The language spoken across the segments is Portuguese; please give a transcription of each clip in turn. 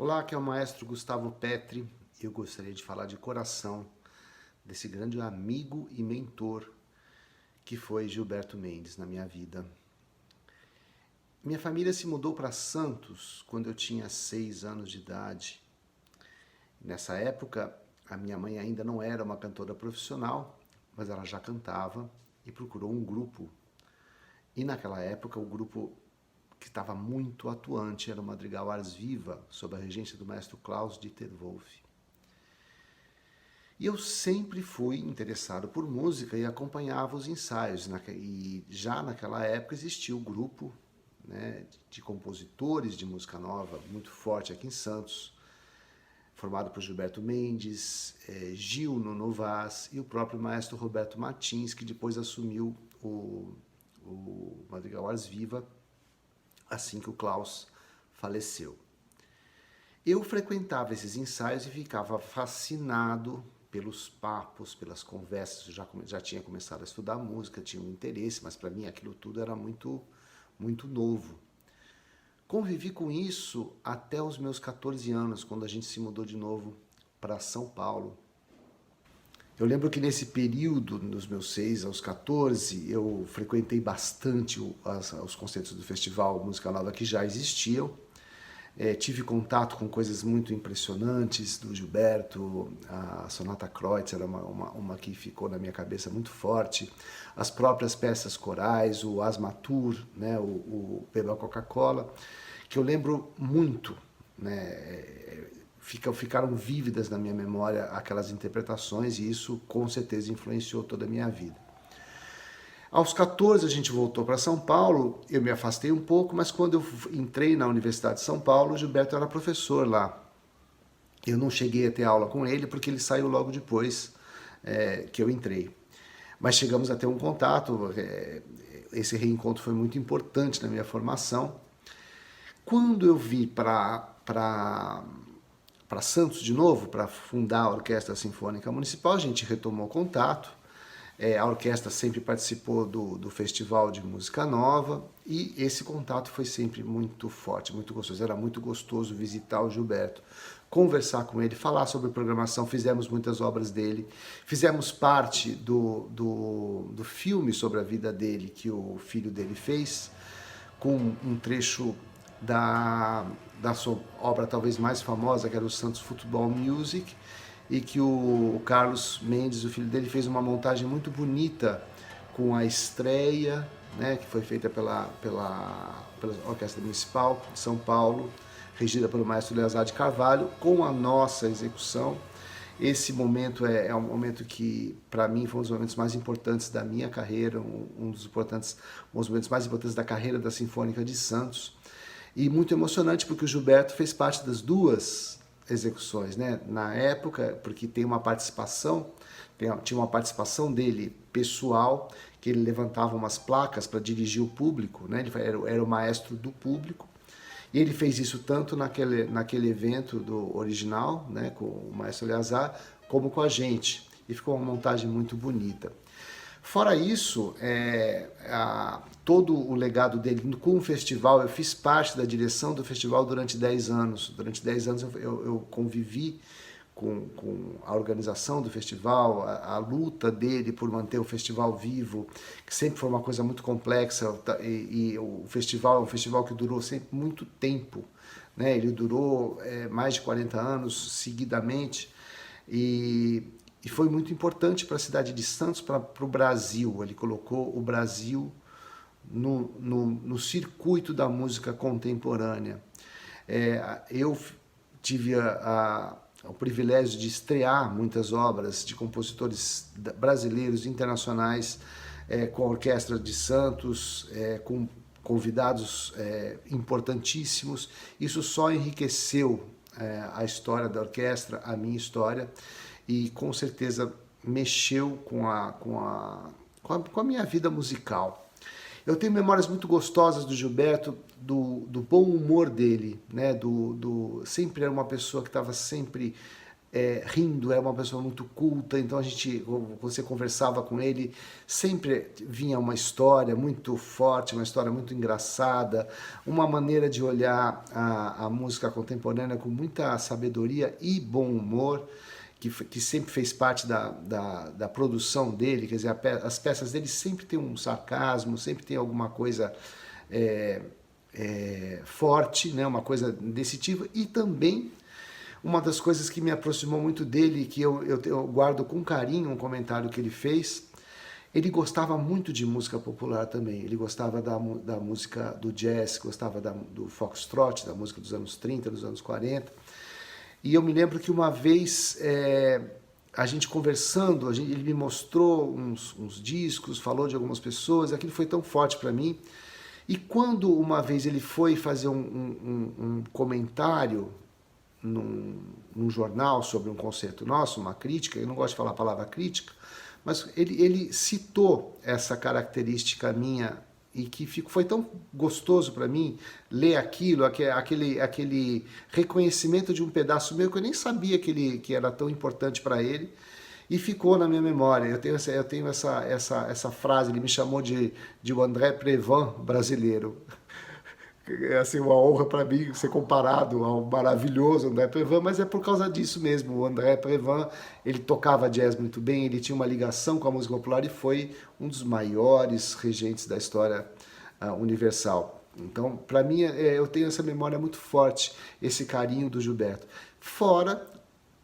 Olá, aqui é o maestro Gustavo Petri. Eu gostaria de falar de coração desse grande amigo e mentor que foi Gilberto Mendes na minha vida. Minha família se mudou para Santos quando eu tinha 6 anos de idade. Nessa época, a minha mãe ainda não era uma cantora profissional, mas ela já cantava e procurou um grupo. E naquela época, o grupo que estava muito atuante era o Madrigal Ars Viva, sob a regência do maestro Klaus Dieter Wolff. E eu sempre fui interessado por música e acompanhava os ensaios. E já naquela época existia o grupo, né, de compositores de música nova muito forte aqui em Santos, formado por Gilberto Mendes, Gil Nuno Vaz e o próprio maestro Roberto Martins, que depois assumiu o Madrigal Ars Viva assim que o Klaus faleceu. Eu frequentava esses ensaios e ficava fascinado pelos papos, pelas conversas. Eu já tinha começado a estudar música, tinha um interesse, mas para mim aquilo tudo era muito novo. Convivi com isso até os meus 14 anos, quando a gente se mudou de novo para São Paulo. Eu lembro que nesse período, dos meus 6 aos 14, eu frequentei bastante os concertos do Festival Música Nova que já existiam. Tive contato com coisas muito impressionantes do Gilberto, a Sonata Kreutz era uma que ficou na minha cabeça muito forte, as próprias peças corais, o Asmatur, né, o Beba Coca-Cola, que eu lembro muito, né, ficaram vívidas na minha memória aquelas interpretações e isso com certeza influenciou toda a minha vida. Aos 14 a gente voltou para São Paulo, eu me afastei um pouco, mas quando eu entrei na Universidade de São Paulo, o Gilberto era professor lá. Eu não cheguei a ter aula com ele porque ele saiu logo depois que eu entrei. Mas chegamos a ter um contato, esse reencontro foi muito importante na minha formação. Quando eu vim para Santos de novo, para fundar a Orquestra Sinfônica Municipal, a gente retomou contato. A orquestra sempre participou do Festival de Música Nova e esse contato foi sempre muito forte, muito gostoso. Era muito gostoso visitar o Gilberto, conversar com ele, falar sobre programação. Fizemos muitas obras dele, fizemos parte do filme sobre a vida dele que o filho dele fez, com um trecho da sua obra talvez mais famosa, que era o Santos Football Music, e que o Carlos Mendes, o filho dele, fez uma montagem muito bonita com a estreia, né, que foi feita pela Orquestra Municipal de São Paulo, regida pelo maestro Eleazar de Carvalho, com a nossa execução. Esse momento é um momento que, para mim, foi um dos momentos mais importantes da minha carreira, um dos momentos mais importantes da carreira da Sinfônica de Santos. E muito emocionante, porque o Gilberto fez parte das duas execuções, né? Na época, porque tinha uma participação dele pessoal, que ele levantava umas placas para dirigir o público, né? Ele era o maestro do público, e ele fez isso tanto naquele evento do original, né, com o maestro Eleazar, como com a gente, e ficou uma montagem muito bonita. Fora isso, todo o legado dele com o festival, eu fiz parte da direção do festival durante 10 anos. Durante 10 anos eu convivi com a organização do festival, a luta dele por manter o festival vivo, que sempre foi uma coisa muito complexa, e o festival é um festival que durou sempre muito tempo, né? Ele durou mais de 40 anos seguidamente, e foi muito importante para a cidade de Santos, para o Brasil. Ele colocou o Brasil no circuito da música contemporânea. Eu tive o privilégio de estrear muitas obras de compositores brasileiros e internacionais com a Orquestra de Santos, com convidados importantíssimos. Isso só enriqueceu a história da orquestra, a minha história, e com certeza mexeu com a minha vida musical. Eu tenho memórias muito gostosas do Gilberto, do bom humor dele, né? Sempre era uma pessoa que estava sempre rindo, é uma pessoa muito culta, então você conversava com ele, sempre vinha uma história muito forte, uma história muito engraçada, uma maneira de olhar a música contemporânea com muita sabedoria e bom humor, que sempre fez parte da produção dele, quer dizer, as peças dele sempre tem um sarcasmo, sempre tem alguma coisa forte, né, uma coisa desse tipo, e também uma das coisas que me aproximou muito dele, que eu guardo com carinho um comentário que ele fez, ele gostava muito de música popular também, ele gostava da música do jazz, gostava do foxtrot, da música dos anos 30, dos anos 40, e eu me lembro que uma vez, a gente conversando, ele me mostrou uns discos, falou de algumas pessoas, aquilo foi tão forte para mim, e quando uma vez ele foi fazer um comentário num jornal sobre um concerto nosso, uma crítica, eu não gosto de falar a palavra crítica, mas ele citou essa característica minha e que foi tão gostoso para mim ler aquilo, aquele reconhecimento de um pedaço meu que eu nem sabia que era tão importante para ele, e ficou na minha memória. Eu tenho essa frase, ele me chamou de o André Previn brasileiro. É assim, uma honra para mim ser comparado ao maravilhoso André Previn, mas é por causa disso mesmo. O André Previn, ele tocava jazz muito bem, ele tinha uma ligação com a música popular e foi um dos maiores regentes da história universal. Então, para mim, eu tenho essa memória muito forte, esse carinho do Gilberto. Fora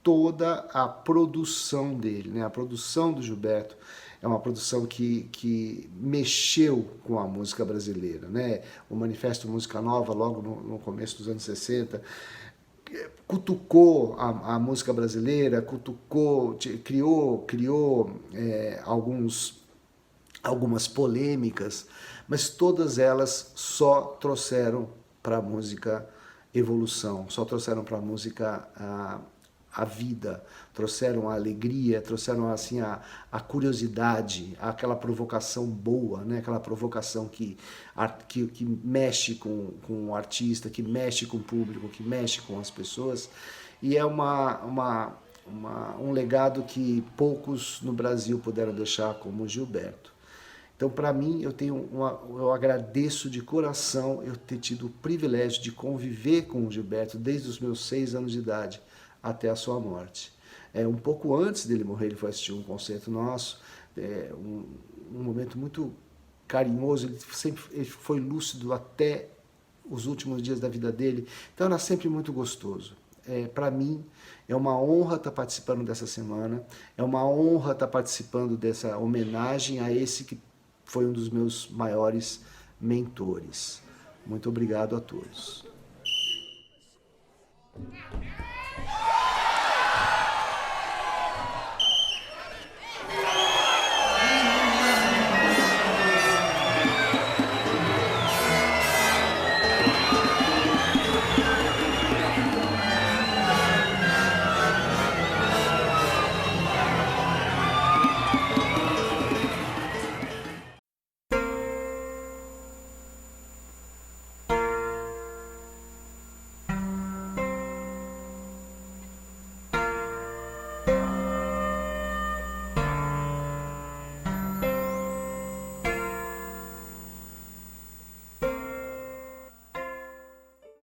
toda a produção dele, né? A produção do Gilberto é uma produção que mexeu com a música brasileira, né? O Manifesto Música Nova, logo no começo dos anos 60, cutucou a música brasileira, criou algumas polêmicas, mas todas elas só trouxeram para a música evolução, só trouxeram para a música a vida, trouxeram a alegria, trouxeram assim a curiosidade, aquela provocação boa, né? Aquela provocação que mexe com o artista, que mexe com o público, que mexe com as pessoas, e é um legado que poucos no Brasil puderam deixar como o Gilberto. Então, para mim, eu agradeço de coração eu ter tido o privilégio de conviver com o Gilberto desde os meus 6 anos de idade até a sua morte. Um pouco antes dele morrer, ele foi assistir um concerto nosso, um momento muito carinhoso, ele foi lúcido até os últimos dias da vida dele, então era sempre muito gostoso. Para mim, é uma honra estar participando dessa semana, é uma honra estar participando dessa homenagem a esse que foi um dos meus maiores mentores. Muito obrigado a todos.